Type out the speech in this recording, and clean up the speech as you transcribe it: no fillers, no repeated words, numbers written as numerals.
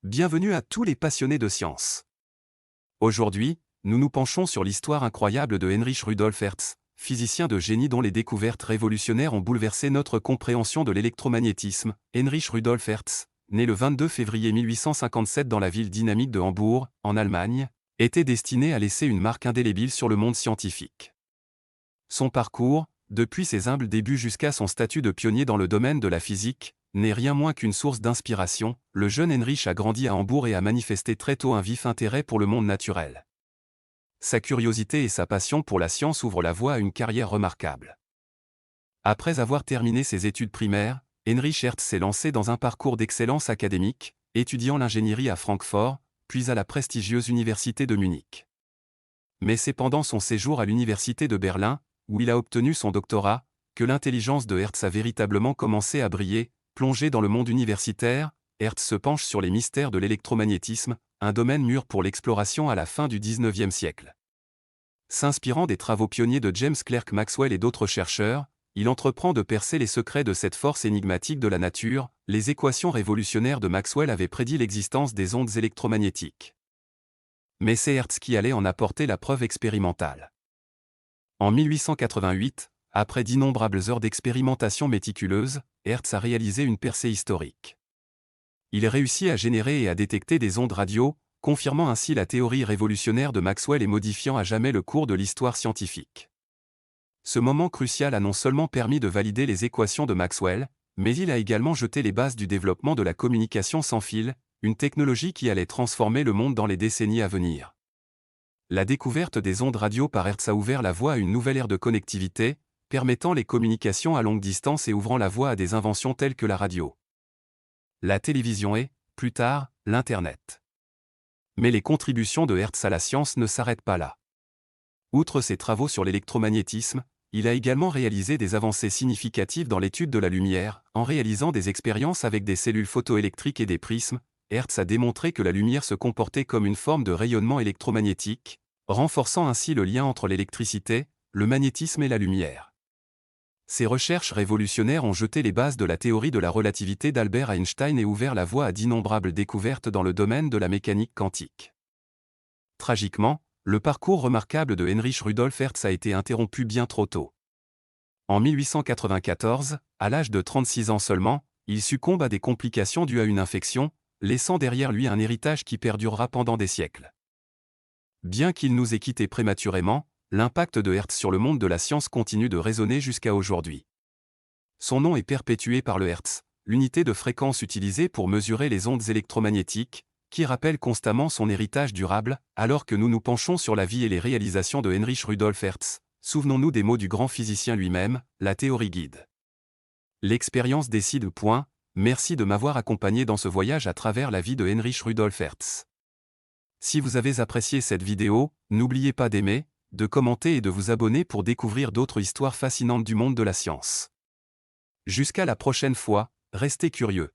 Bienvenue à tous les passionnés de science. Aujourd'hui, nous nous penchons sur l'histoire incroyable de Heinrich Rudolf Hertz, physicien de génie dont les découvertes révolutionnaires ont bouleversé notre compréhension de l'électromagnétisme. Heinrich Rudolf Hertz, né le 22 février 1857 dans la ville dynamique de Hambourg, en Allemagne, était destiné à laisser une marque indélébile sur le monde scientifique. Son parcours, depuis ses humbles débuts jusqu'à son statut de pionnier dans le domaine de la physique, n'est rien moins qu'une source d'inspiration. Le jeune Heinrich a grandi à Hambourg et a manifesté très tôt un vif intérêt pour le monde naturel. Sa curiosité et sa passion pour la science ouvrent la voie à une carrière remarquable. Après avoir terminé ses études primaires, Heinrich Hertz s'est lancé dans un parcours d'excellence académique, étudiant l'ingénierie à Francfort, puis à la prestigieuse université de Munich. Mais c'est pendant son séjour à l'université de Berlin, où il a obtenu son doctorat, que l'intelligence de Hertz a véritablement commencé à briller. Plongé dans le monde universitaire, Hertz se penche sur les mystères de l'électromagnétisme, un domaine mûr pour l'exploration à la fin du XIXe siècle. S'inspirant des travaux pionniers de James Clerk Maxwell et d'autres chercheurs, il entreprend de percer les secrets de cette force énigmatique de la nature. Les équations révolutionnaires de Maxwell avaient prédit l'existence des ondes électromagnétiques. Mais c'est Hertz qui allait en apporter la preuve expérimentale. En 1888, après d'innombrables heures d'expérimentation méticuleuse, Hertz a réalisé une percée historique. Il réussit à générer et à détecter des ondes radio, confirmant ainsi la théorie révolutionnaire de Maxwell et modifiant à jamais le cours de l'histoire scientifique. Ce moment crucial a non seulement permis de valider les équations de Maxwell, mais il a également jeté les bases du développement de la communication sans fil, une technologie qui allait transformer le monde dans les décennies à venir. La découverte des ondes radio par Hertz a ouvert la voie à une nouvelle ère de connectivité, permettant les communications à longue distance et ouvrant la voie à des inventions telles que la radio, la télévision et, plus tard, l'Internet. Mais les contributions de Hertz à la science ne s'arrêtent pas là. Outre ses travaux sur l'électromagnétisme, il a également réalisé des avancées significatives dans l'étude de la lumière. En réalisant des expériences avec des cellules photoélectriques et des prismes, Hertz a démontré que la lumière se comportait comme une forme de rayonnement électromagnétique, renforçant ainsi le lien entre l'électricité, le magnétisme et la lumière. Ces recherches révolutionnaires ont jeté les bases de la théorie de la relativité d'Albert Einstein et ouvert la voie à d'innombrables découvertes dans le domaine de la mécanique quantique. Tragiquement, le parcours remarquable de Heinrich Rudolf Hertz a été interrompu bien trop tôt. En 1894, à l'âge de 36 ans seulement, il succombe à des complications dues à une infection, laissant derrière lui un héritage qui perdurera pendant des siècles. Bien qu'il nous ait quittés prématurément, l'impact de Hertz sur le monde de la science continue de résonner jusqu'à aujourd'hui. Son nom est perpétué par le Hertz, l'unité de fréquence utilisée pour mesurer les ondes électromagnétiques, qui rappelle constamment son héritage durable. Alors que nous nous penchons sur la vie et les réalisations de Heinrich Rudolf Hertz, souvenons-nous des mots du grand physicien lui-même, la théorie guide. L'expérience décide. Merci de m'avoir accompagné dans ce voyage à travers la vie de Heinrich Rudolf Hertz. Si vous avez apprécié cette vidéo, n'oubliez pas d'aimer, de commenter et de vous abonner pour découvrir d'autres histoires fascinantes du monde de la science. Jusqu'à la prochaine fois, restez curieux.